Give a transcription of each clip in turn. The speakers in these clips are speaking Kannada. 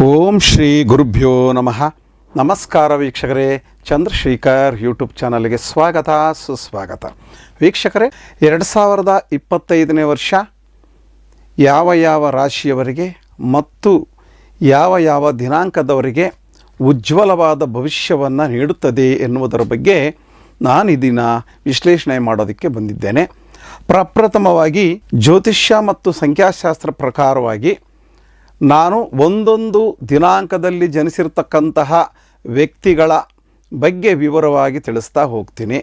ಓಂ ಶ್ರೀ ಗುರುಭ್ಯೋ ನಮಃ. ನಮಸ್ಕಾರ ವೀಕ್ಷಕರೇ, ಚಂದ್ರಶೇಖರ್ ಯೂಟ್ಯೂಬ್ ಚಾನಲ್ಗೆ ಸ್ವಾಗತ ಸುಸ್ವಾಗತ. ವೀಕ್ಷಕರೇ, 2025ನೇ ವರ್ಷ ಯಾವ ರಾಶಿಯವರಿಗೆ ಮತ್ತು ಯಾವ ದಿನಾಂಕದವರಿಗೆ ಉಜ್ವಲವಾದ ಭವಿಷ್ಯವನ್ನು ನೀಡುತ್ತದೆ ಎನ್ನುವುದರ ಬಗ್ಗೆ ನಾನು ಈ ದಿನ ವಿಶ್ಲೇಷಣೆ ಮಾಡೋದಕ್ಕೆ ಬಂದಿದ್ದೇನೆ. ಪ್ರಪ್ರಥಮವಾಗಿ ಜ್ಯೋತಿಷ್ಯ ಮತ್ತು ಸಂಖ್ಯಾಶಾಸ್ತ್ರ ಪ್ರಕಾರವಾಗಿ ನಾನು ಒಂದೊಂದು ದಿನಾಂಕದಲ್ಲಿ ಜನಿಸಿರ್ತಕ್ಕಂತಹ ವ್ಯಕ್ತಿಗಳ ಬಗ್ಗೆ ವಿವರವಾಗಿ ತಿಳಿಸ್ತಾ ಹೋಗ್ತೀನಿ.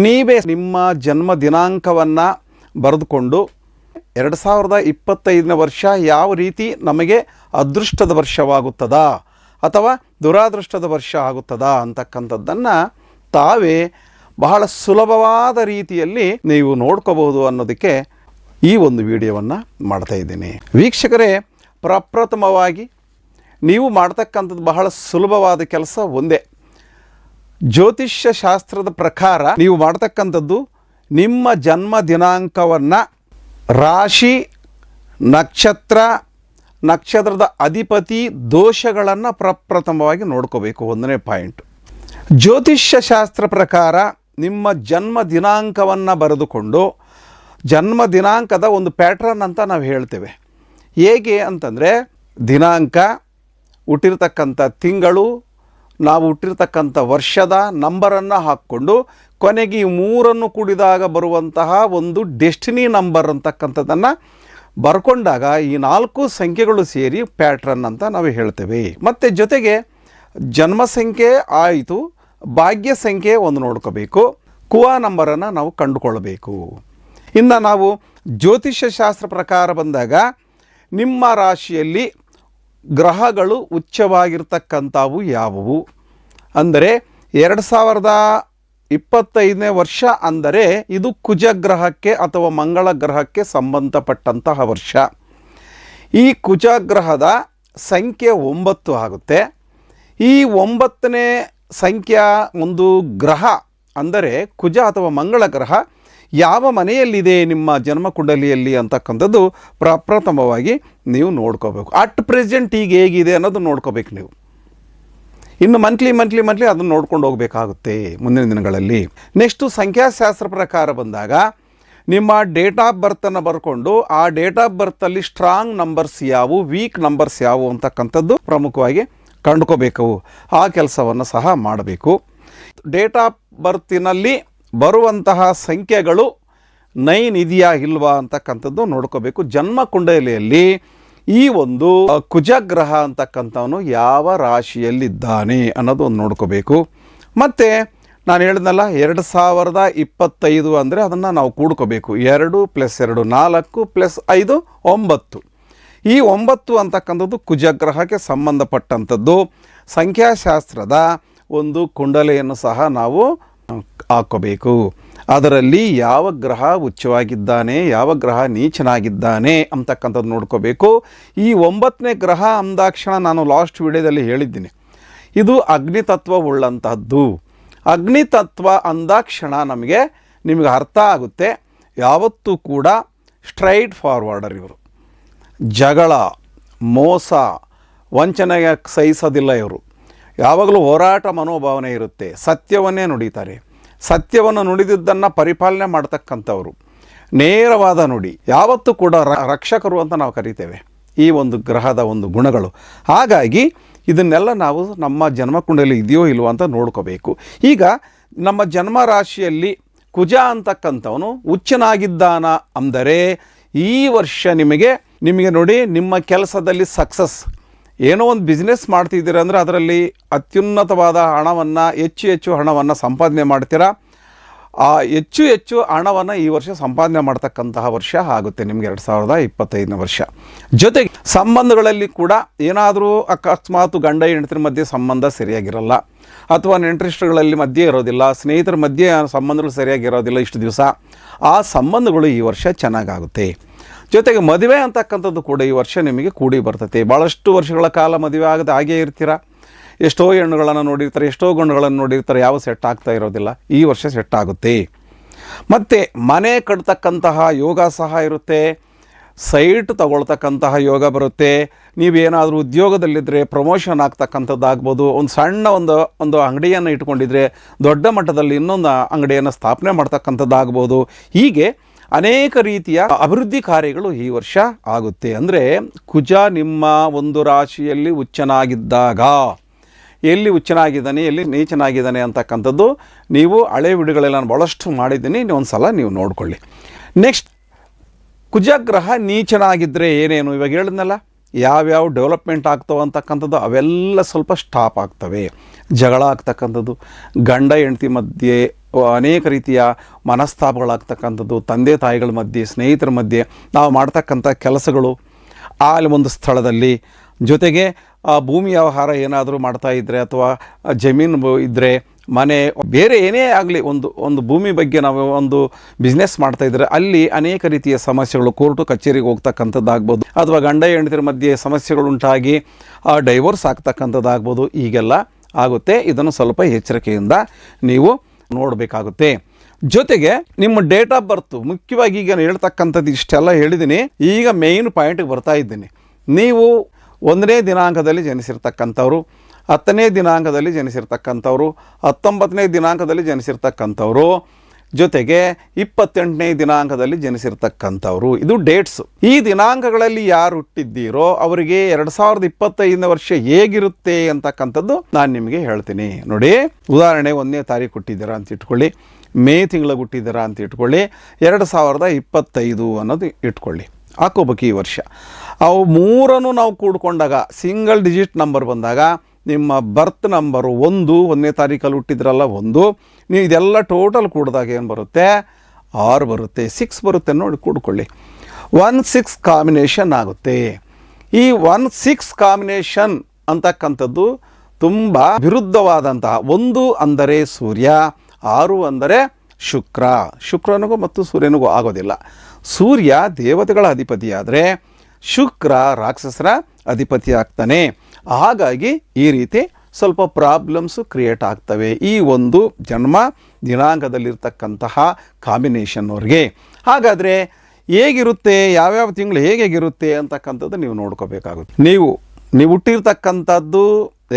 ನೀವೇ ನಿಮ್ಮ ಜನ್ಮ ದಿನಾಂಕವನ್ನು ಬರೆದುಕೊಂಡು 2025ನೇ ವರ್ಷ ಯಾವ ರೀತಿ ನಮಗೆ ಅದೃಷ್ಟದ ವರ್ಷವಾಗುತ್ತದಾ ಅಥವಾ ದುರಾದೃಷ್ಟದ ವರ್ಷ ಆಗುತ್ತದಾ ಅಂತಕ್ಕಂಥದ್ದನ್ನು ತಾವೇ ಬಹಳ ಸುಲಭವಾದ ರೀತಿಯಲ್ಲಿ ನೀವು ನೋಡ್ಕೋಬಹುದು ಅನ್ನೋದಕ್ಕೆ ಈ ಒಂದು ವಿಡಿಯೋವನ್ನು ಮಾಡ್ತಾ ಇದ್ದೀನಿ. ವೀಕ್ಷಕರೇ, ಪ್ರಪ್ರಥಮವಾಗಿ ನೀವು ಮಾಡ್ತಕ್ಕಂಥದ್ದು ಬಹಳ ಸುಲಭವಾದ ಕೆಲಸ ಒಂದೇ. ಜ್ಯೋತಿಷ್ಯ ಶಾಸ್ತ್ರದ ಪ್ರಕಾರ ನೀವು ಮಾಡ್ತಕ್ಕಂಥದ್ದು ನಿಮ್ಮ ಜನ್ಮ ದಿನಾಂಕವನ್ನು ರಾಶಿ, ನಕ್ಷತ್ರದ ಅಧಿಪತಿ ದೋಷಗಳನ್ನು ಪ್ರಪ್ರಥಮವಾಗಿ ನೋಡ್ಕೋಬೇಕು. 1ನೇ ಪಾಯಿಂಟ್. ಜ್ಯೋತಿಷ್ಯ ಶಾಸ್ತ್ರ ಪ್ರಕಾರ ನಿಮ್ಮ ಜನ್ಮ ದಿನಾಂಕವನ್ನು ಬರೆದುಕೊಂಡು ಜನ್ಮ ದಿನಾಂಕದ ಒಂದು ಪ್ಯಾಟ್ರನ್ ಅಂತ ನಾವು ಹೇಳ್ತೇವೆ. ಹೇಗೆ ಅಂತಂದರೆ, ದಿನಾಂಕ, ಹುಟ್ಟಿರ್ತಕ್ಕಂಥ ತಿಂಗಳು, ನಾವು ಹುಟ್ಟಿರ್ತಕ್ಕಂಥ ವರ್ಷದ ನಂಬರನ್ನು ಹಾಕ್ಕೊಂಡು ಕೊನೆಗೆ ಈ ಮೂರನ್ನು ಕೂಡಿದಾಗ ಬರುವಂತಹ ಒಂದು ಡೆಸ್ಟಿನಿ ನಂಬರ್ ಅಂತಕ್ಕಂಥದ್ದನ್ನು ಬರ್ಕೊಂಡಾಗ ಈ 4 ಸಂಖ್ಯೆಗಳು ಸೇರಿ ಪ್ಯಾಟ್ರನ್ ಅಂತ ನಾವು ಹೇಳ್ತೇವೆ. ಮತ್ತು ಜೊತೆಗೆ ಜನ್ಮ ಸಂಖ್ಯೆ ಆಯಿತು, ಭಾಗ್ಯ ಸಂಖ್ಯೆ ಒಂದು ನೋಡ್ಕೋಬೇಕು, ಕುವಾ ನಂಬರನ್ನು ನಾವು ಕಂಡುಕೊಳ್ಬೇಕು. ಇನ್ನು ನಾವು ಜ್ಯೋತಿಷ್ಯ ಶಾಸ್ತ್ರ ಪ್ರಕಾರ ಬಂದಾಗ ನಿಮ್ಮ ರಾಶಿಯಲ್ಲಿ ಗ್ರಹಗಳು ಉಚ್ಚವಾಗಿರ್ತಕ್ಕಂಥವು ಯಾವುವು ಅಂದರೆ 2025ನೇ ವರ್ಷ ಅಂದರೆ ಇದು ಕುಜಗ್ರಹಕ್ಕೆ ಅಥವಾ ಮಂಗಳ ಗ್ರಹಕ್ಕೆ ಸಂಬಂಧಪಟ್ಟಂತಹ ವರ್ಷ. ಈ ಕುಜಗ್ರಹದ ಸಂಖ್ಯೆ 9 ಆಗುತ್ತೆ. ಈ 9ನೇ ಸಂಖ್ಯಾ ಒಂದು ಗ್ರಹ ಅಂದರೆ ಕುಜ ಅಥವಾ ಮಂಗಳ ಗ್ರಹ ಯಾವ ಮನೆಯಲ್ಲಿದೆ ನಿಮ್ಮ ಜನ್ಮಕುಂಡಲಿಯಲ್ಲಿ ಅಂತಕ್ಕಂಥದ್ದು ಪ್ರಪ್ರಥಮವಾಗಿ ನೀವು ನೋಡ್ಕೋಬೇಕು. ಅಟ್ ಪ್ರೆಸೆಂಟ್ ಈಗ ಹೇಗಿದೆ ಅನ್ನೋದು ನೋಡ್ಕೋಬೇಕು ನೀವು. ಇನ್ನು ಮಂತ್ಲಿ ಅದನ್ನು ನೋಡ್ಕೊಂಡು ಹೋಗಬೇಕಾಗುತ್ತೆ ಮುಂದಿನ ದಿನಗಳಲ್ಲಿ. ನೆಕ್ಸ್ಟು ಸಂಖ್ಯಾಶಾಸ್ತ್ರ ಪ್ರಕಾರ ಬಂದಾಗ ನಿಮ್ಮ ಡೇಟ್ ಆಫ್ ಬರ್ತನ್ನು ಬರ್ಕೊಂಡು ಆ ಡೇಟ್ ಆಫ್ ಬರ್ತಲ್ಲಿ ಸ್ಟ್ರಾಂಗ್ ನಂಬರ್ಸ್ ಯಾವುವು, ವೀಕ್ ನಂಬರ್ಸ್ ಯಾವುವು ಅಂತಕ್ಕಂಥದ್ದು ಪ್ರಮುಖವಾಗಿ ಕಂಡುಕೋಬೇಕು. ಆ ಕೆಲಸವನ್ನು ಸಹ ಮಾಡಬೇಕು. ಡೇಟ್ ಆಫ್ ಬರ್ತಿನಲ್ಲಿ ಬರುವಂತಹ ಸಂಖ್ಯೆಗಳು 9 ಇದೆಯಾ ಇಲ್ವಾ ಅಂತಕ್ಕಂಥದ್ದು ನೋಡ್ಕೋಬೇಕು. ಜನ್ಮ ಕುಂಡಲಿಯಲ್ಲಿ ಈ ಒಂದು ಕುಜಗ್ರಹ ಅಂತಕ್ಕಂಥವನು ಯಾವ ರಾಶಿಯಲ್ಲಿದ್ದಾನೆ ಅನ್ನೋದು ಒಂದು ನೋಡ್ಕೋಬೇಕು. ಮತ್ತು ನಾನು ಹೇಳಿದ್ನಲ್ಲ, 2025 ಅಂದರೆ ಅದನ್ನು ನಾವು ಕೂಡ್ಕೋಬೇಕು. 2 + 2 4 + 5 9. ಈ 9 ಅಂತಕ್ಕಂಥದ್ದು ಕುಜಗ್ರಹಕ್ಕೆ ಸಂಬಂಧಪಟ್ಟಂಥದ್ದು. ಸಂಖ್ಯಾಶಾಸ್ತ್ರದ ಒಂದು ಕುಂಡಲೆಯನ್ನು ಸಹ ನಾವು ಹಾಕೋಬೇಕು. ಅದರಲ್ಲಿ ಯಾವ ಗ್ರಹ ಉಚ್ಚವಾಗಿದ್ದಾನೆ, ಯಾವ ಗ್ರಹ ನೀಚನಾಗಿದ್ದಾನೆ ಅಂತಕ್ಕಂಥದ್ದು ನೋಡ್ಕೋಬೇಕು. ಈ 9ನೇ ಗ್ರಹ ಅಂದಾಕ್ಷಣ ನಾನು ಲಾಸ್ಟ್ ವಿಡಿಯೋದಲ್ಲಿ ಹೇಳಿದ್ದೀನಿ, ಇದು ಅಗ್ನಿತತ್ವ ಉಳ್ಳಂತಹದ್ದು. ಅಗ್ನಿತತ್ವ ಅಂದಾಕ್ಷಣ ನಿಮಗೆ ಅರ್ಥ ಆಗುತ್ತೆ. ಯಾವತ್ತೂ ಕೂಡ ಸ್ಟ್ರೈಟ್ ಫಾರ್ವರ್ಡರ್ ಇವರು. ಜಗಳ, ಮೋಸ, ವಂಚನೆಗೆ ಸಹಿಸೋದಿಲ್ಲ ಇವರು. ಯಾವಾಗಲೂ ಹೋರಾಟ ಮನೋಭಾವನೆ ಇರುತ್ತೆ. ಸತ್ಯವನ್ನೇ ನುಡಿತಾರೆ. ಸತ್ಯವನ್ನು ನುಡಿದಿದ್ದನ್ನು ಪರಿಪಾಲನೆ ಮಾಡ್ತಕ್ಕಂಥವ್ರು. ನೇರವಾದ ನುಡಿ. ಯಾವತ್ತೂ ಕೂಡ ರಕ್ಷಕರು ಅಂತ ನಾವು ಕರಿತೇವೆ ಈ ಒಂದು ಗ್ರಹದ ಒಂದು ಗುಣಗಳು. ಹಾಗಾಗಿ ಇದನ್ನೆಲ್ಲ ನಾವು ನಮ್ಮ ಜನ್ಮಕುಂಡಲಿ ಇದೆಯೋ ಇಲ್ವೋ ಅಂತ ನೋಡ್ಕೋಬೇಕು. ಈಗ ನಮ್ಮ ಜನ್ಮ ರಾಶಿಯಲ್ಲಿ ಕುಜ ಅಂತಕ್ಕಂಥವನು ಉಚ್ಚನಾಗಿದ್ದಾನ ಅಂದರೆ ಈ ವರ್ಷ ನಿಮಗೆ ನೋಡಿ, ನಿಮ್ಮ ಕೆಲಸದಲ್ಲಿ ಸಕ್ಸಸ್. ಏನೋ ಒಂದು ಬಿಸ್ನೆಸ್ ಮಾಡ್ತಿದ್ದೀರ ಅಂದರೆ ಅದರಲ್ಲಿ ಅತ್ಯುನ್ನತವಾದ ಹಣವನ್ನು, ಹೆಚ್ಚು ಹಣವನ್ನು ಸಂಪಾದನೆ ಮಾಡ್ತೀರಾ. ಆ ಹೆಚ್ಚು ಹಣವನ್ನು ಈ ವರ್ಷ ಸಂಪಾದನೆ ಮಾಡ್ತಕ್ಕಂತಹ ವರ್ಷ ಆಗುತ್ತೆ ನಿಮಗೆ 2025ನೇ ವರ್ಷ. ಜೊತೆಗೆ ಸಂಬಂಧಗಳಲ್ಲಿ ಕೂಡ ಏನಾದರೂ ಅಕಸ್ಮಾತ್ ಗಂಡ ಹೆಂಡತಿರ ಮಧ್ಯೆ ಸಂಬಂಧ ಸರಿಯಾಗಿರಲ್ಲ, ಅಥವಾ ನೆಂಟರಿಷ್ಟಗಳಲ್ಲಿ ಮಧ್ಯೆ ಇರೋದಿಲ್ಲ, ಸ್ನೇಹಿತರ ಮಧ್ಯೆ ಸಂಬಂಧಗಳು ಸರಿಯಾಗಿರೋದಿಲ್ಲ ಇಷ್ಟು ದಿವಸ, ಆ ಸಂಬಂಧಗಳು ಈ ವರ್ಷ ಚೆನ್ನಾಗಾಗುತ್ತೆ. ಜೊತೆಗೆ ಮದುವೆ ಅಂತಕ್ಕಂಥದ್ದು ಕೂಡ ಈ ವರ್ಷ ನಿಮಗೆ ಕೂಡಿ ಬರ್ತದೆ. ಭಾಳಷ್ಟು ವರ್ಷಗಳ ಕಾಲ ಮದುವೆ ಆಗದೆ ಹಾಗೇ ಇರ್ತೀರ. ಎಷ್ಟೋ ಹೆಣ್ಣುಗಳನ್ನು ನೋಡಿರ್ತಾರೆ, ಎಷ್ಟೋ ಗಂಡುಗಳನ್ನು ನೋಡಿರ್ತಾರೆ, ಯಾವ ಸೆಟ್ ಆಗ್ತಾ ಇರೋದಿಲ್ಲ. ಈ ವರ್ಷ ಸೆಟ್ ಆಗುತ್ತೆ. ಮತ್ತು ಮನೆ ಕಟ್ತಕ್ಕಂತಹ ಯೋಗ ಸಹ ಇರುತ್ತೆ. ಸೈಟ್ ತಗೊಳ್ತಕ್ಕಂತಹ ಯೋಗ ಬರುತ್ತೆ. ನೀವೇನಾದರೂ ಉದ್ಯೋಗದಲ್ಲಿದ್ದರೆ ಪ್ರಮೋಷನ್ ಆಗ್ತಕ್ಕಂಥದ್ದಾಗ್ಬೋದು. ಒಂದು ಸಣ್ಣ ಒಂದು ಅಂಗಡಿಯನ್ನು ಇಟ್ಕೊಂಡಿದ್ರೆ ದೊಡ್ಡ ಮಟ್ಟದಲ್ಲಿ ಇನ್ನೊಂದು ಅಂಗಡಿಯನ್ನು ಸ್ಥಾಪನೆ ಮಾಡ್ತಕ್ಕಂಥದ್ದಾಗ್ಬೋದು. ಹೀಗೆ ಅನೇಕ ರೀತಿಯ ಅಭಿವೃದ್ಧಿ ಕಾರ್ಯಗಳು ಈ ವರ್ಷ ಆಗುತ್ತೆ. ಅಂದರೆ ಕುಜ ನಿಮ್ಮ ಒಂದು ರಾಶಿಯಲ್ಲಿ ಉಚ್ಚನಾಗಿದ್ದಾಗ, ಎಲ್ಲಿ ಉಚ್ಚನಾಗಿದ್ದಾನೆ ಎಲ್ಲಿ ನೀಚನಾಗಿದ್ದಾನೆ ಅಂತಕ್ಕಂಥದ್ದು ನೀವು ಹಳೆ ವಿಡಿಯೋಗಳೆಲ್ಲ ನಾನು ಭಾಳಷ್ಟು ಮಾಡಿದ್ದೀನಿ, ಒಂದು ಸಲ ನೀವು ನೋಡಿಕೊಳ್ಳಿ. ನೆಕ್ಸ್ಟ್, ಕುಜಗ್ರಹ ನೀಚನಾಗಿದ್ದರೆ ಏನೇನು ಇವಾಗ ಹೇಳಿದ್ನಲ್ಲ, ಯಾವ್ಯಾವ ಡೆವಲಪ್ಮೆಂಟ್ ಆಗ್ತವೆ ಅಂತಕ್ಕಂಥದ್ದು ಅವೆಲ್ಲ ಸ್ವಲ್ಪ ಸ್ಟಾಪ್ ಆಗ್ತವೆ. ಜಗಳ ಆಗ್ತಕ್ಕಂಥದ್ದು, ಗಂಡ ಹೆಂಡತಿ ಮಧ್ಯೆ ಅನೇಕ ರೀತಿಯ ಮನಸ್ತಾಪಗಳಾಗ್ತಕ್ಕಂಥದ್ದು, ತಂದೆ ತಾಯಿಗಳ ಮಧ್ಯೆ, ಸ್ನೇಹಿತರ ಮಧ್ಯೆ, ನಾವು ಮಾಡ್ತಕ್ಕಂಥ ಕೆಲಸಗಳು ಅಲ್ಲಿ ಒಂದು ಸ್ಥಳದಲ್ಲಿ, ಜೊತೆಗೆ ಭೂಮಿ ವ್ಯವಹಾರ ಏನಾದರೂ ಮಾಡ್ತಾ ಇದ್ದರೆ ಅಥವಾ ಜಮೀನು ಇದ್ದರೆ, ಮನೆ, ಬೇರೆ ಏನೇ ಆಗಲಿ ಒಂದು ಭೂಮಿ ಬಗ್ಗೆ ನಾವು ಒಂದು ಬಿಸ್ನೆಸ್ ಮಾಡ್ತಾಯಿದ್ರೆ ಅಲ್ಲಿ ಅನೇಕ ರೀತಿಯ ಸಮಸ್ಯೆಗಳು, ಕೋರ್ಟು ಕಚೇರಿಗೆ ಹೋಗ್ತಕ್ಕಂಥದ್ದಾಗ್ಬೋದು, ಅಥವಾ ಗಂಡ ಹೆಂಡತಿರ ಮಧ್ಯೆ ಸಮಸ್ಯೆಗಳುಂಟಾಗಿ ಡೈವೋರ್ಸ್ ಆಗ್ತಕ್ಕಂಥದ್ದಾಗ್ಬೋದು. ಈಗೆಲ್ಲ ಆಗುತ್ತೆ. ಇದನ್ನು ಸ್ವಲ್ಪ ಎಚ್ಚರಿಕೆಯಿಂದ ನೀವು ನೋಡಬೇಕಾಗುತ್ತೆ. ಜೊತೆಗೆ ನಿಮ್ಮ ಡೇಟ್ ಆಫ್ ಬರ್ತು ಮುಖ್ಯವಾಗಿ ಈಗ ಹೇಳ್ತಕ್ಕಂಥದ್ದು ಇಷ್ಟೆಲ್ಲ ಹೇಳಿದ್ದೀನಿ. ಈಗ ಮೇಯ್ನ್ ಪಾಯಿಂಟಿಗೆ ಬರ್ತಾ ಇದ್ದೀನಿ. ನೀವು 1ನೇ ದಿನಾಂಕದಲ್ಲಿ ಜನಿಸಿರ್ತಕ್ಕಂಥವ್ರು, 10ನೇ ದಿನಾಂಕದಲ್ಲಿ ಜನಿಸಿರ್ತಕ್ಕಂಥವ್ರು, 19ನೇ ದಿನಾಂಕದಲ್ಲಿ ಜನಿಸಿರ್ತಕ್ಕಂಥವ್ರು, ಜೊತೆಗೆ 28ನೇ ದಿನಾಂಕದಲ್ಲಿ ಜನಿಸಿರ್ತಕ್ಕಂಥವ್ರು, ಇದು ಡೇಟ್ಸು. ಈ ದಿನಾಂಕಗಳಲ್ಲಿ ಯಾರು ಹುಟ್ಟಿದ್ದೀರೋ ಅವರಿಗೆ 2025 ವರ್ಷ ಹೇಗಿರುತ್ತೆ ಅಂತಕ್ಕಂಥದ್ದು ನಾನು ನಿಮಗೆ ಹೇಳ್ತೀನಿ. ನೋಡಿ, ಉದಾಹರಣೆ 1ನೇ ತಾರೀಕು ಹುಟ್ಟಿದ್ದೀರಾ ಅಂತ ಇಟ್ಕೊಳ್ಳಿ, ಮೇ ತಿಂಗಳಿಗೆ ಹುಟ್ಟಿದ್ದೀರಾ ಅಂತ ಇಟ್ಕೊಳ್ಳಿ, 2025 ಅನ್ನೋದು ಇಟ್ಕೊಳ್ಳಿ, ಹಾಕೋಬೇಕು ಈ ವರ್ಷ. ಅವು ಮೂರನ್ನು ನಾವು ಕೂಡ್ಕೊಂಡಾಗ ಸಿಂಗಲ್ ಡಿಜಿಟ್ ನಂಬರ್ ಬಂದಾಗ ನಿಮ್ಮ ಬರ್ತ್ ನಂಬರು 1ನೇ ತಾರೀಕಲ್ಲಿ ಹುಟ್ಟಿದ್ರಲ್ಲ 1, ನೀವು ಇದೆಲ್ಲ ಟೋಟಲ್ ಕೂಡಿದಾಗ ಏನು ಬರುತ್ತೆ? 6 ಬರುತ್ತೆ, 6 ಬರುತ್ತೆ. ನೋಡಿ ಕೂಡ್ಕೊಳ್ಳಿ, 1-6 ಕಾಂಬಿನೇಷನ್ ಆಗುತ್ತೆ. ಈ 1-6 ಕಾಂಬಿನೇಷನ್ ಅಂತಕ್ಕಂಥದ್ದು ತುಂಬ ವಿರುದ್ಧವಾದಂತಹ, 1 ಅಂದರೆ ಸೂರ್ಯ, 6 ಅಂದರೆ ಶುಕ್ರನಿಗೂ ಮತ್ತು ಸೂರ್ಯನಿಗೂ ಆಗೋದಿಲ್ಲ. ಸೂರ್ಯ ದೇವತೆಗಳ ಅಧಿಪತಿಯಾದರೆ ಶುಕ್ರ ರಾಕ್ಷಸರ ಅಧಿಪತಿ ಆಗ್ತಾನೆ. ಹಾಗಾಗಿ ಈ ರೀತಿ ಸ್ವಲ್ಪ ಪ್ರಾಬ್ಲಮ್ಸು ಕ್ರಿಯೇಟ್ ಆಗ್ತವೆ ಈ ಒಂದು ಜನ್ಮ ದಿನಾಂಕದಲ್ಲಿರ್ತಕ್ಕಂತಹ ಕಾಂಬಿನೇಷನ್ನವ್ರಿಗೆ. ಹಾಗಾದರೆ ಹೇಗಿರುತ್ತೆ, ಯಾವ್ಯಾವ ತಿಂಗಳು ಹೇಗಿರುತ್ತೆ ಅಂತಕ್ಕಂಥದ್ದು ನೀವು ನೋಡ್ಕೋಬೇಕಾಗುತ್ತೆ. ನೀವು ಹುಟ್ಟಿರ್ತಕ್ಕಂಥದ್ದು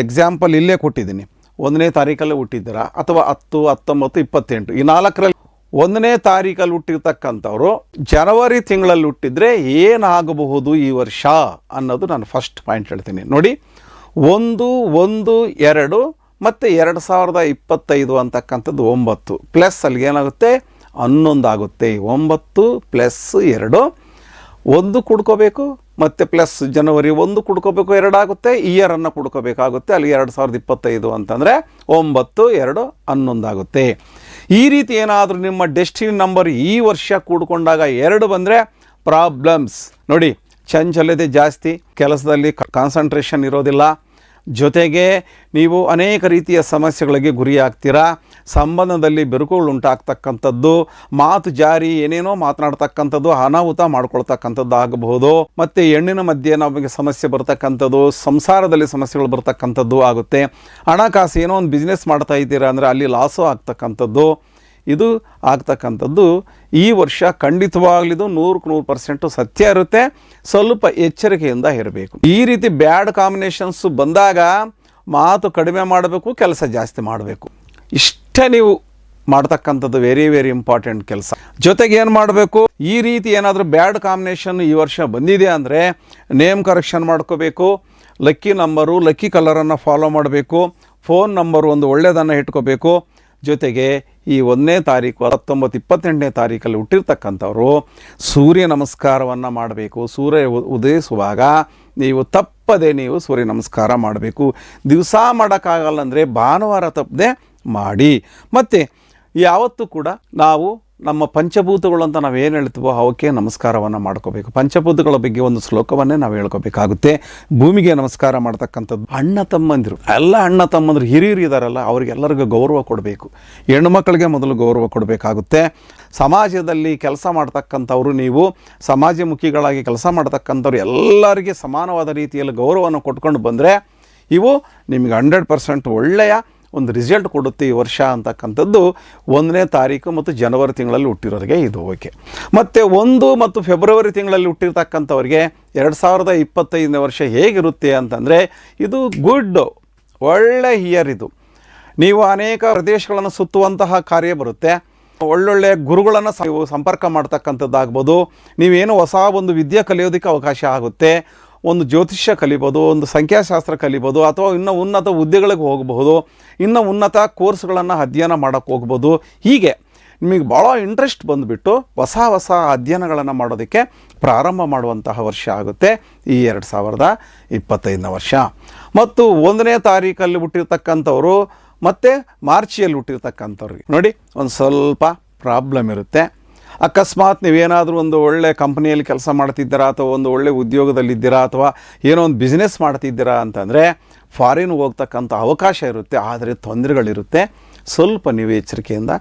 ಎಕ್ಸಾಂಪಲ್ ಇಲ್ಲೇ ಕೊಟ್ಟಿದ್ದೀನಿ. 1ನೇ ತಾರೀಕಲ್ಲೇ ಹುಟ್ಟಿದ್ದೀರಾ ಅಥವಾ 10, 19, 28 ಈ 4ರಲ್ಲಿ 1ನೇ ತಾರೀಕಲ್ಲಿ ಹುಟ್ಟಿರ್ತಕ್ಕಂಥವ್ರು ಜನವರಿ ತಿಂಗಳಲ್ಲಿ ಹುಟ್ಟಿದರೆ ಏನಾಗಬಹುದು ಈ ವರ್ಷ ಅನ್ನೋದು ನಾನು ಫಸ್ಟ್ ಪಾಯಿಂಟ್ ಹೇಳ್ತೀನಿ. ನೋಡಿ, 1, 1, 2 ಮತ್ತು 2025 ಅಂತಕ್ಕಂಥದ್ದು 9 ಪ್ಲಸ್ ಅಲ್ಲಿಗೆ ಏನಾಗುತ್ತೆ 11 ಆಗುತ್ತೆ. 9 ಪ್ಲಸ್ 2 1 ಕುಡ್ಕೋಬೇಕು, ಮತ್ತು ಪ್ಲಸ್ ಜನವರಿ 1 ಕುಡ್ಕೋಬೇಕು, 2 ಆಗುತ್ತೆ. ಇಯರನ್ನು ಕುಡ್ಕೋಬೇಕಾಗುತ್ತೆ. ಅಲ್ಲಿ 2025 ಅಂತಂದರೆ 9, 2, 11 ಆಗುತ್ತೆ. ಈ ರೀತಿ ಏನಾದರೂ ನಿಮ್ಮ ಡೆಸ್ಟಿನಿ ನಂಬರ್ ಈ ವರ್ಷ ಕೂಡ್ಕೊಂಡಾಗ 2 ಬಂದರೆ ಪ್ರಾಬ್ಲಮ್ಸ್. ನೋಡಿ, ಚಂಚಲತೆ ಜಾಸ್ತಿ, ಕೆಲಸದಲ್ಲಿ ಕಾನ್ಸಂಟ್ರೇಷನ್ ಇರೋದಿಲ್ಲ, ಜೊತೆಗೆ ನೀವು ಅನೇಕ ರೀತಿಯ ಸಮಸ್ಯೆಗಳಿಗೆ ಗುರಿಯಾಗ್ತೀರಾ, ಸಂಬಂಧದಲ್ಲಿ ಬಿರುಕುಗಳು ಉಂಟಾಗ್ತಕ್ಕಂಥದ್ದು, ಮಾತು ಜಾರಿ ಏನೇನೋ ಮಾತನಾಡ್ತಕ್ಕಂಥದ್ದು, ಅನಾಹುತ ಮಾಡ್ಕೊಳ್ತಕ್ಕಂಥದ್ದು ಆಗಬಹುದು. ಮತ್ತು ಹೆಣ್ಣಿನ ಮಧ್ಯೆ ನಮಗೆ ಸಮಸ್ಯೆ ಬರ್ತಕ್ಕಂಥದ್ದು, ಸಂಸಾರದಲ್ಲಿ ಸಮಸ್ಯೆಗಳು ಬರ್ತಕ್ಕಂಥದ್ದು ಆಗುತ್ತೆ. ಹಣಕಾಸು ಏನೋ ಒಂದು ಬಿಸ್ನೆಸ್ ಮಾಡ್ತಾ ಇದ್ದೀರಾ ಅಂದರೆ ಅಲ್ಲಿ ಲಾಸು ಆಗ್ತಕ್ಕಂಥದ್ದು, ಇದು ಆಗ್ತಕ್ಕಂಥದ್ದು ಈ ವರ್ಷ ಖಂಡಿತವಾಗ್ಲಿದು 100% ಸತ್ಯ ಇರುತ್ತೆ. ಸ್ವಲ್ಪ ಎಚ್ಚರಿಕೆಯಿಂದ ಇರಬೇಕು. ಈ ರೀತಿ ಬ್ಯಾಡ್ ಕಾಂಬಿನೇಷನ್ಸು ಬಂದಾಗ ಮಾತು ಕಡಿಮೆ ಮಾಡಬೇಕು, ಕೆಲಸ ಜಾಸ್ತಿ ಮಾಡಬೇಕು. ಇಷ್ಟೇ ನೀವು ಮಾಡ್ತಕ್ಕಂಥದ್ದು ವೆರಿ ವೆರಿ ಇಂಪಾರ್ಟೆಂಟ್ ಕೆಲಸ. ಜೊತೆಗೆ ಏನು ಮಾಡಬೇಕು, ಈ ರೀತಿ ಏನಾದರೂ ಬ್ಯಾಡ್ ಕಾಂಬಿನೇಷನ್ ಈ ವರ್ಷ ಬಂದಿದೆ ಅಂದರೆ ನೇಮ್ ಕರೆಕ್ಷನ್ ಮಾಡ್ಕೋಬೇಕು, ಲಕ್ಕಿ ನಂಬರು ಲಕ್ಕಿ ಕಲರನ್ನು ಫಾಲೋ ಮಾಡಬೇಕು, ಫೋನ್ ನಂಬರು ಒಂದು ಒಳ್ಳೆಯದನ್ನು ಇಟ್ಕೋಬೇಕು. ಜೊತೆಗೆ ಈ 1ನೇ ತಾರೀಕು 19, 28ನೇ ತಾರೀಕಲ್ಲಿ ಹುಟ್ಟಿರ್ತಕ್ಕಂಥವ್ರು ಸೂರ್ಯ ನಮಸ್ಕಾರವನ್ನು ಮಾಡಬೇಕು. ಸೂರ್ಯ ಉದಯಿಸುವಾಗ ನೀವು ತಪ್ಪದೆ ನೀವು ಸೂರ್ಯ ನಮಸ್ಕಾರ ಮಾಡಬೇಕು. ದಿವಸ ಮಾಡೋಕ್ಕಾಗಲ್ಲ ಅಂದರೆ ಭಾನುವಾರ ತಪ್ಪದೆ ಮಾಡಿ. ಮತ್ತು ಯಾವತ್ತೂ ಕೂಡ ನಾವು ನಮ್ಮ ಪಂಚಭೂತಗಳು ಅಂತ ನಾವು ಏನು ಹೇಳ್ತೀವೋ ಅವಕ್ಕೆ ನಮಸ್ಕಾರವನ್ನು ಮಾಡ್ಕೋಬೇಕು. ಪಂಚಭೂತಗಳ ಬಗ್ಗೆ ಒಂದು ಶ್ಲೋಕವನ್ನೇ ನಾವು ಹೇಳ್ಕೋಬೇಕಾಗುತ್ತೆ. ಭೂಮಿಗೆ ನಮಸ್ಕಾರ ಮಾಡ್ತಕ್ಕಂಥದ್ದು. ಅಣ್ಣ ತಮ್ಮಂದಿರು ಹಿರಿಯರು ಇದ್ದಾರಲ್ಲ ಅವರಿಗೆಲ್ಲರಿಗೂ ಗೌರವ ಕೊಡಬೇಕು. ಹೆಣ್ಣುಮಕ್ಕಳಿಗೆ ಮೊದಲು ಗೌರವ ಕೊಡಬೇಕಾಗುತ್ತೆ. ಸಮಾಜದಲ್ಲಿ ಕೆಲಸ ಮಾಡ್ತಕ್ಕಂಥವ್ರು, ನೀವು ಸಮಾಜಮುಖಿಗಳಾಗಿ ಕೆಲಸ ಮಾಡ್ತಕ್ಕಂಥವ್ರು ಎಲ್ಲರಿಗೆ ಸಮಾನವಾದ ರೀತಿಯಲ್ಲಿ ಗೌರವವನ್ನು ಕೊಟ್ಕೊಂಡು ಬಂದರೆ ಇವು ನಿಮಗೆ 100% ಒಳ್ಳೆಯ ಒಂದು ರಿಸಲ್ಟ್ ಕೊಡುತ್ತೆ ಈ ವರ್ಷ ಅಂತಕ್ಕಂಥದ್ದು 1ನೇ ತಾರೀಕು ಮತ್ತು ಜನವರಿ ತಿಂಗಳಲ್ಲಿ ಹುಟ್ಟಿರೋರಿಗೆ ಇದು ಓಕೆ. ಮತ್ತು 1 ಮತ್ತು ಫೆಬ್ರವರಿ ತಿಂಗಳಲ್ಲಿ ಹುಟ್ಟಿರ್ತಕ್ಕಂಥವ್ರಿಗೆ 2025ನೇ ವರ್ಷ ಹೇಗಿರುತ್ತೆ ಅಂತಂದರೆ ಇದು ಗುಡ್, ಒಳ್ಳೆ ಇಯರ್ ಇದು. ನೀವು ಅನೇಕ ಪ್ರದೇಶಗಳನ್ನು ಸುತ್ತುವಂತಹ ಕಾರ್ಯ ಬರುತ್ತೆ. ಒಳ್ಳೊಳ್ಳೆ ಗುರುಗಳನ್ನು ಸಂಪರ್ಕ ಮಾಡ್ತಕ್ಕಂಥದ್ದಾಗ್ಬೋದು. ನೀವೇನು ಹೊಸ ಒಂದು ವಿದ್ಯೆ ಕಲಿಯೋದಕ್ಕೆ ಅವಕಾಶ ಆಗುತ್ತೆ. ಒಂದು ಜ್ಯೋತಿಷ್ಯ ಕಲಿಬೋದು, ಒಂದು ಸಂಖ್ಯಾಶಾಸ್ತ್ರ ಕಲಿಬೋದು, ಅಥವಾ ಇನ್ನೂ ಉನ್ನತ ಹುದ್ದೆಗಳಿಗೆ ಹೋಗಬಹುದು, ಇನ್ನೂ ಉನ್ನತ ಕೋರ್ಸ್ಗಳನ್ನು ಅಧ್ಯಯನ ಮಾಡೋಕ್ಕೆ ಹೋಗ್ಬೋದು. ಹೀಗೆ ನಿಮಗೆ ಭಾಳ ಇಂಟ್ರೆಸ್ಟ್ ಬಂದುಬಿಟ್ಟು ಹೊಸ ಹೊಸ ಅಧ್ಯಯನಗಳನ್ನು ಮಾಡೋದಕ್ಕೆ ಪ್ರಾರಂಭ ಮಾಡುವಂತಹ ವರ್ಷ ಆಗುತ್ತೆ ಈ 2025ನೇ ವರ್ಷ. ಮತ್ತು 1ನೇ ತಾರೀಕಲ್ಲಿ ಹುಟ್ಟಿರ್ತಕ್ಕಂಥವ್ರು ಮತ್ತು ಮಾರ್ಚಿಯಲ್ಲಿ ಹುಟ್ಟಿರ್ತಕ್ಕಂಥವ್ರಿಗೆ ನೋಡಿ ಒಂದು ಸ್ವಲ್ಪ ಪ್ರಾಬ್ಲಮ್ ಇರುತ್ತೆ. ಅಕಸ್ಮಾತ್ ನೀವೇನಾದರೂ ಒಂದು ಒಳ್ಳೆ ಕಂಪ್ನಿಯಲ್ಲಿ ಕೆಲಸ ಮಾಡ್ತಿದ್ದೀರಾ, ಅಥವಾ ಒಂದು ಒಳ್ಳೆ ಉದ್ಯೋಗದಲ್ಲಿದ್ದೀರಾ, ಅಥವಾ ಏನೋ ಒಂದು ಬಿಸ್ನೆಸ್ ಮಾಡ್ತಿದ್ದೀರಾ ಅಂತಂದರೆ ಫಾರಿನ್ ಹೋಗ್ತಕ್ಕಂಥ ಅವಕಾಶ ಇರುತ್ತೆ. ಆದರೆ ತೊಂದರೆಗಳಿರುತ್ತೆ. ಸ್ವಲ್ಪ ನೀವು ಎಚ್ಚರಿಕೆಯಿಂದ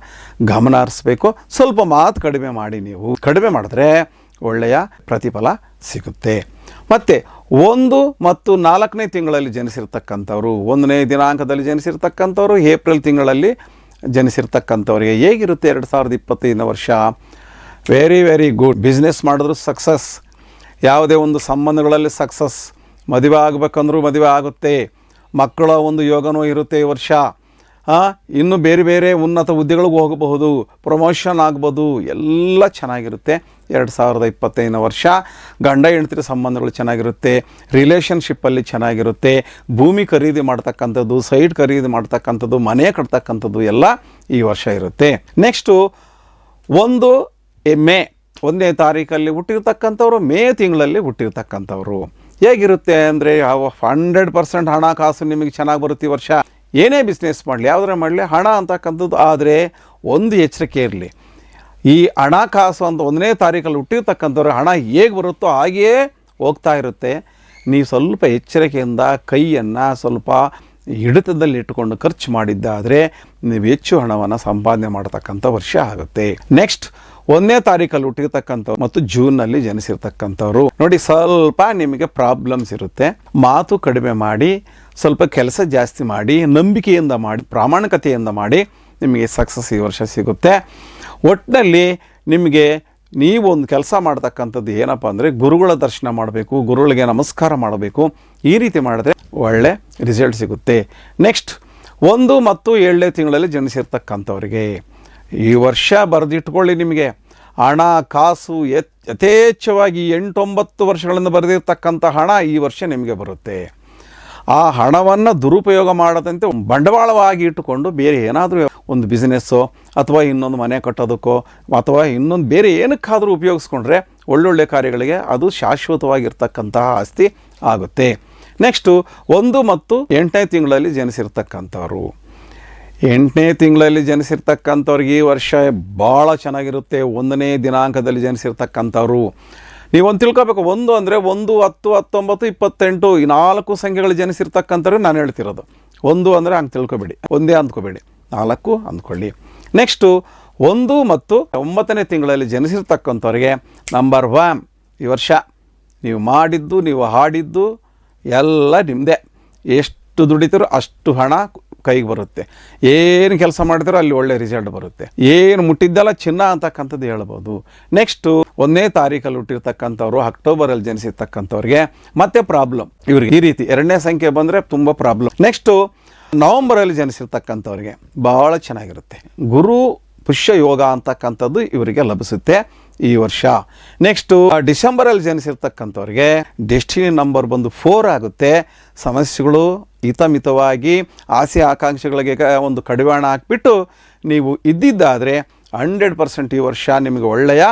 ಗಮನ ಹರಿಸ್ಬೇಕು. ಸ್ವಲ್ಪ ಮಾತು ಕಡಿಮೆ ಮಾಡಿ. ನೀವು ಕಡಿಮೆ ಮಾಡಿದ್ರೆ ಒಳ್ಳೆಯ ಪ್ರತಿಫಲ ಸಿಗುತ್ತೆ. ಮತ್ತು 1 ಮತ್ತು 4ನೇ ತಿಂಗಳಲ್ಲಿ ಜನಿಸಿರ್ತಕ್ಕಂಥವ್ರು, 1ನೇ ದಿನಾಂಕದಲ್ಲಿ ಜನಿಸಿರ್ತಕ್ಕಂಥವ್ರು, ಏಪ್ರಿಲ್ ತಿಂಗಳಲ್ಲಿ ಜನಿಸಿರ್ತಕ್ಕಂಥವ್ರಿಗೆ ಹೇಗಿರುತ್ತೆ 2025ನೇ ವರ್ಷ? Very good. ಬಿಸ್ನೆಸ್ ಮಾಡಿದ್ರು ಸಕ್ಸಸ್, ಯಾವುದೇ ಒಂದು ಸಂಬಂಧಗಳಲ್ಲಿ ಸಕ್ಸಸ್, ಮದುವೆ ಆಗಬೇಕಂದ್ರೂ ಮದುವೆ ಆಗುತ್ತೆ, ಮಕ್ಕಳ ಒಂದು ಯೋಗನೂ ಇರುತ್ತೆ ಈ ವರ್ಷ. ಇನ್ನು ಬೇರೆ ಬೇರೆ ಉನ್ನತ ಹುದ್ದೆಗಳಿಗೂ ಹೋಗಬಹುದು, ಪ್ರಮೋಷನ್ ಆಗ್ಬೋದು, ಎಲ್ಲ ಚೆನ್ನಾಗಿರುತ್ತೆ 2025ನೇ ವರ್ಷ. ಗಂಡ ಹೆಂಡತಿ ಸಂಬಂಧಗಳು ಚೆನ್ನಾಗಿರುತ್ತೆ, ರಿಲೇಷನ್ಶಿಪ್ಪಲ್ಲಿ ಚೆನ್ನಾಗಿರುತ್ತೆ, ಭೂಮಿ ಖರೀದಿ ಮಾಡ್ತಕ್ಕಂಥದ್ದು, ಸೈಟ್ ಖರೀದಿ ಮಾಡ್ತಕ್ಕಂಥದ್ದು, ಮನೆ ಕಟ್ತಕ್ಕಂಥದ್ದು ಎಲ್ಲ ಈ ವರ್ಷ ಇರುತ್ತೆ. ನೆಕ್ಸ್ಟು 1 ಮೇ 1ನೇ ತಾರೀಕಲ್ಲಿ ಹುಟ್ಟಿರ್ತಕ್ಕಂಥವ್ರು, ಮೇ ತಿಂಗಳಲ್ಲಿ ಹುಟ್ಟಿರ್ತಕ್ಕಂಥವ್ರು ಹೇಗಿರುತ್ತೆ ಅಂದರೆ 100% ಹಣಕಾಸು ನಿಮಗೆ ಚೆನ್ನಾಗಿ ಬರುತ್ತೆ ಈ ವರ್ಷ. ಏನೇ ಬಿಸ್ನೆಸ್ ಮಾಡಲಿ, ಯಾವುದರ ಮಾಡಲಿ, ಹಣ ಅಂತಕ್ಕಂಥದ್ದು. ಆದರೆ ಒಂದು ಎಚ್ಚರಿಕೆ ಇರಲಿ, ಈ ಹಣಕಾಸು ಅಂತ 1ನೇ ತಾರೀಕಲ್ಲಿ ಹುಟ್ಟಿರ್ತಕ್ಕಂಥವ್ರು ಹಣ ಹೇಗೆ ಬರುತ್ತೋ ಹಾಗೆಯೇ ಹೋಗ್ತಾ ಇರುತ್ತೆ. ನೀವು ಸ್ವಲ್ಪ ಎಚ್ಚರಿಕೆಯಿಂದ ಕೈಯನ್ನು ಸ್ವಲ್ಪ ಹಿಡಿತದಲ್ಲಿ ಇಟ್ಟುಕೊಂಡು ಖರ್ಚು ಮಾಡಿದ್ದಾದರೆ ನೀವು ಹೆಚ್ಚು ಹಣವನ್ನು ಸಂಪಾದನೆ ಮಾಡತಕ್ಕಂಥ ವರ್ಷ ಆಗುತ್ತೆ. ನೆಕ್ಸ್ಟ್ 1ನೇ ತಾರೀಕಲ್ಲಿ ಹುಟ್ಟಿರ್ತಕ್ಕಂಥವ್ರು ಮತ್ತು ಜೂನ್ನಲ್ಲಿ ಜನಿಸಿರ್ತಕ್ಕಂಥವ್ರು ನೋಡಿ ಸ್ವಲ್ಪ ನಿಮಗೆ ಪ್ರಾಬ್ಲಮ್ಸ್ ಇರುತ್ತೆ. ಮಾತು ಕಡಿಮೆ ಮಾಡಿ, ಸ್ವಲ್ಪ ಕೆಲಸ ಜಾಸ್ತಿ ಮಾಡಿ, ನಂಬಿಕೆಯಿಂದ ಮಾಡಿ, ಪ್ರಾಮಾಣಿಕತೆಯಿಂದ ಮಾಡಿ, ನಿಮಗೆ ಸಕ್ಸಸ್ ಈ ವರ್ಷ ಸಿಗುತ್ತೆ. ಒಟ್ಟಿನಲ್ಲಿ ನಿಮಗೆ ನೀವು ಒಂದು ಕೆಲಸ ಮಾಡ್ತಕ್ಕಂಥದ್ದು ಏನಪ್ಪ ಅಂದರೆ ಗುರುಗಳ ದರ್ಶನ ಮಾಡಬೇಕು, ಗುರುಗಳಿಗೆ ನಮಸ್ಕಾರ ಮಾಡಬೇಕು. ಈ ರೀತಿ ಮಾಡಿದ್ರೆ ಒಳ್ಳೆ ರಿಸಲ್ಟ್ ಸಿಗುತ್ತೆ. ನೆಕ್ಸ್ಟ್ 1 ಮತ್ತು 7ನೇ ತಿಂಗಳಲ್ಲಿ ಜನಿಸಿರ್ತಕ್ಕಂಥವ್ರಿಗೆ ಈ ವರ್ಷ ಬರೆದಿಟ್ಕೊಳ್ಳಿ. ನಿಮಗೆ ಹಣ ಕಾಸು ಯಥೇಚ್ಛವಾಗಿ 8-9 ವರ್ಷಗಳಿಂದ ಬರೆದಿರ್ತಕ್ಕಂಥ ಹಣ ಈ ವರ್ಷ ನಿಮಗೆ ಬರುತ್ತೆ. ಆ ಹಣವನ್ನು ದುರುಪಯೋಗ ಮಾಡದಂತೆ ಬಂಡವಾಳವಾಗಿ ಇಟ್ಟುಕೊಂಡು ಬೇರೆ ಏನಾದರೂ ಒಂದು ಬಿಸ್ನೆಸ್ಸೋ ಅಥವಾ ಇನ್ನೊಂದು ಮನೆ ಕಟ್ಟೋದಕ್ಕೋ ಅಥವಾ ಇನ್ನೊಂದು ಬೇರೆ ಏನಕ್ಕಾದರೂ ಉಪಯೋಗಿಸ್ಕೊಂಡ್ರೆ ಒಳ್ಳೊಳ್ಳೆ ಕಾರ್ಯಗಳಿಗೆ ಅದು ಶಾಶ್ವತವಾಗಿರ್ತಕ್ಕಂತಹ ಆಸ್ತಿ ಆಗುತ್ತೆ. ನೆಕ್ಸ್ಟು 1 ಮತ್ತು 8ನೇ ತಿಂಗಳಲ್ಲಿ ಜನಿಸಿರ್ತಕ್ಕಂಥವ್ರು, 8ನೇ ತಿಂಗಳಲ್ಲಿ ಜನಿಸಿರ್ತಕ್ಕಂಥವ್ರಿಗೆ ಈ ವರ್ಷ ಭಾಳ ಚೆನ್ನಾಗಿರುತ್ತೆ. 1ನೇ ದಿನಾಂಕದಲ್ಲಿ ಜನಿಸಿರ್ತಕ್ಕಂಥವ್ರು ನೀವೊಂದು ತಿಳ್ಕೊಬೇಕು. 1 ಅಂದರೆ 1, 10, 19, 28 ಈ 4 ಸಂಖ್ಯೆಗಳು ಜನಿಸಿರ್ತಕ್ಕಂಥವ್ರು ನಾನು ಹೇಳ್ತಿರೋದು. 1 ಅಂದರೆ ಹಂಗೆ ತಿಳ್ಕೊಬೇಡಿ, ಒಂದೇ ಅಂದ್ಕೋಬೇಡಿ, 4 ಅಂದ್ಕೊಳ್ಳಿ. ನೆಕ್ಸ್ಟು 1 ಮತ್ತು 9ನೇ ತಿಂಗಳಲ್ಲಿ ಜನಿಸಿರ್ತಕ್ಕಂಥವ್ರಿಗೆ ನಂಬರ್ 1 ಈ ವರ್ಷ ನೀವು ಮಾಡಿದ್ದು, ನೀವು ಹಾಡಿದ್ದು ಎಲ್ಲ ನಿಮ್ಮದೇ. ಎಷ್ಟು ದುಡಿತೀರೋ ಅಷ್ಟು ಹಣ ಕೈಗೆ ಬರುತ್ತೆ. ಏನು ಕೆಲಸ ಮಾಡಿದ್ರೂ ಅಲ್ಲಿ ಒಳ್ಳೆ ರಿಸಲ್ಟ್ ಬರುತ್ತೆ. ಏನು ಮುಟ್ಟಿದ್ದಲ್ಲ ಚಿನ್ನ ಅಂತಕ್ಕಂಥದ್ದು ಹೇಳ್ಬೋದು. ನೆಕ್ಸ್ಟು 1ನೇ ತಾರೀಕಲ್ಲಿ ಹುಟ್ಟಿರ್ತಕ್ಕಂಥವ್ರು, ಅಕ್ಟೋಬರಲ್ಲಿ ಜನಿಸಿರ್ತಕ್ಕಂಥವ್ರಿಗೆ ಮತ್ತೆ ಪ್ರಾಬ್ಲಮ್ ಇವ್ರಿಗೆ. ಈ ರೀತಿ 2ನೇ ಸಂಖ್ಯೆ ಬಂದರೆ ತುಂಬ ಪ್ರಾಬ್ಲಮ್. ನೆಕ್ಸ್ಟು ನವಂಬರಲ್ಲಿ ಜನಿಸಿರ್ತಕ್ಕಂಥವ್ರಿಗೆ ಭಾಳ ಚೆನ್ನಾಗಿರುತ್ತೆ. ಗುರು ಪುಷ್ಯ ಯೋಗ ಅಂತಕ್ಕಂಥದ್ದು ಇವರಿಗೆ ಲಭಿಸುತ್ತೆ ಈ ವರ್ಷ. ನೆಕ್ಸ್ಟು ಡಿಸೆಂಬರಲ್ಲಿ ಜನಿಸಿರ್ತಕ್ಕಂಥವ್ರಿಗೆ ಡೆಸ್ಟಿನಿ ನಂಬರ್ ಬಂದು 4 ಆಗುತ್ತೆ. ಸಮಸ್ಯೆಗಳು ಹಿತಮಿತವಾಗಿ ಆಸೆ ಆಕಾಂಕ್ಷೆಗಳಿಗೆ ಒಂದು ಕಡಿವಾಣ ಹಾಕಿಬಿಟ್ಟು ನೀವು ಇದ್ದಿದ್ದಾದರೆ 100% ಈ ವರ್ಷ ನಿಮಗೆ ಒಳ್ಳೆಯ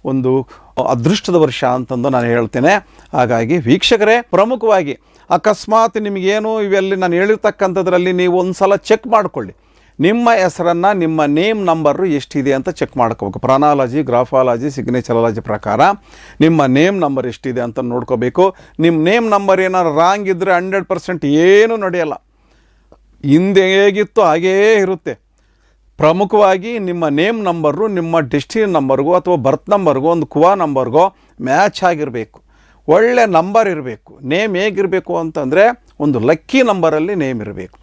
ಒಂದು ಅದೃಷ್ಟದ ವರ್ಷ ಅಂತಂದು ನಾನು ಹೇಳ್ತೇನೆ. ಹಾಗಾಗಿ ವೀಕ್ಷಕರೇ, ಪ್ರಮುಖವಾಗಿ ಅಕಸ್ಮಾತ್ ನಿಮಗೇನು ಇವೆಲ್ಲಿ ನಾನು ಹೇಳಿರ್ತಕ್ಕಂಥದ್ರಲ್ಲಿ ನೀವು ಒಂದು ಸಲ ಚೆಕ್ ಮಾಡಿಕೊಳ್ಳಿ. ನಿಮ್ಮ ಹೆಸರನ್ನು, ನಿಮ್ಮ ನೇಮ್ ನಂಬರು ಎಷ್ಟಿದೆ ಅಂತ ಚೆಕ್ ಮಾಡ್ಕೋಬೇಕು. ಪ್ರಾನಾಲಜಿ, ಗ್ರಾಫಾಲಜಿ, ಸಿಗ್ನೇಚರಾಲಜಿ ಪ್ರಕಾರ ನಿಮ್ಮ ನೇಮ್ ನಂಬರ್ ಎಷ್ಟಿದೆ ಅಂತ ನೋಡ್ಕೋಬೇಕು. ನಿಮ್ಮ ನೇಮ್ ನಂಬರ್ ಏನಾದ್ರು ರಾಂಗ್ ಇದ್ದರೆ 100% ಏನೂ ನಡೆಯಲ್ಲ. ಹಿಂದೆ ಹೇಗಿತ್ತು ಹಾಗೇ ಇರುತ್ತೆ. ಪ್ರಮುಖವಾಗಿ ನಿಮ್ಮ ನೇಮ್ ನಂಬರು ನಿಮ್ಮ ಡೆಸ್ಟಿನಿ ನಂಬರ್ಗೋ ಅಥವಾ ಬರ್ತ್ ನಂಬರ್ಗೋ ಒಂದು ಕುವಾ ನಂಬರ್ಗೋ ಮ್ಯಾಚ್ ಆಗಿರಬೇಕು. ಒಳ್ಳೆ ನಂಬರ್ ಇರಬೇಕು. ನೇಮ್ ಹೇಗಿರಬೇಕು ಅಂತಂದರೆ ಒಂದು ಲಕ್ಕಿ ನಂಬರಲ್ಲಿ ನೇಮ್ ಇರಬೇಕು.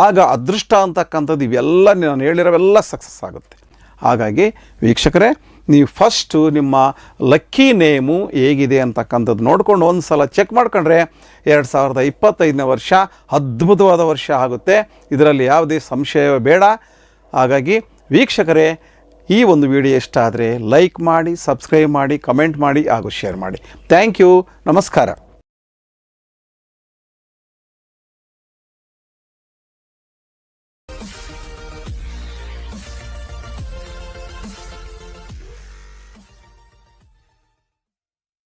ಆಗ ಅದೃಷ್ಟ ಅಂತಕ್ಕಂಥದ್ದು ಇವೆಲ್ಲ ನಾನು ಹೇಳಿರೋವೆಲ್ಲ ಸಕ್ಸಸ್ ಆಗುತ್ತೆ. ಹಾಗಾಗಿ ವೀಕ್ಷಕರೇ, ನೀವು ಫಸ್ಟು ನಿಮ್ಮ ಲಕ್ಕಿ ನೇಮು ಹೇಗಿದೆ ಅಂತಕ್ಕಂಥದ್ದು ನೋಡ್ಕೊಂಡು ಒಂದು ಸಲ ಚೆಕ್ ಮಾಡ್ಕೊಂಡ್ರೆ 2025ನೇ ವರ್ಷ ಅದ್ಭುತವಾದ ವರ್ಷ ಆಗುತ್ತೆ. ಇದರಲ್ಲಿ ಯಾವುದೇ ಸಂಶಯವೇ ಬೇಡ. ಹಾಗಾಗಿ ವೀಕ್ಷಕರೇ, ಈ ಒಂದು ವಿಡಿಯೋ ಇಷ್ಟ ಆದರೆ ಲೈಕ್ ಮಾಡಿ, ಸಬ್ಸ್ಕ್ರೈಬ್ ಮಾಡಿ, ಕಮೆಂಟ್ ಮಾಡಿ ಹಾಗೂ ಶೇರ್ ಮಾಡಿ. Thank you. ನಮಸ್ಕಾರ.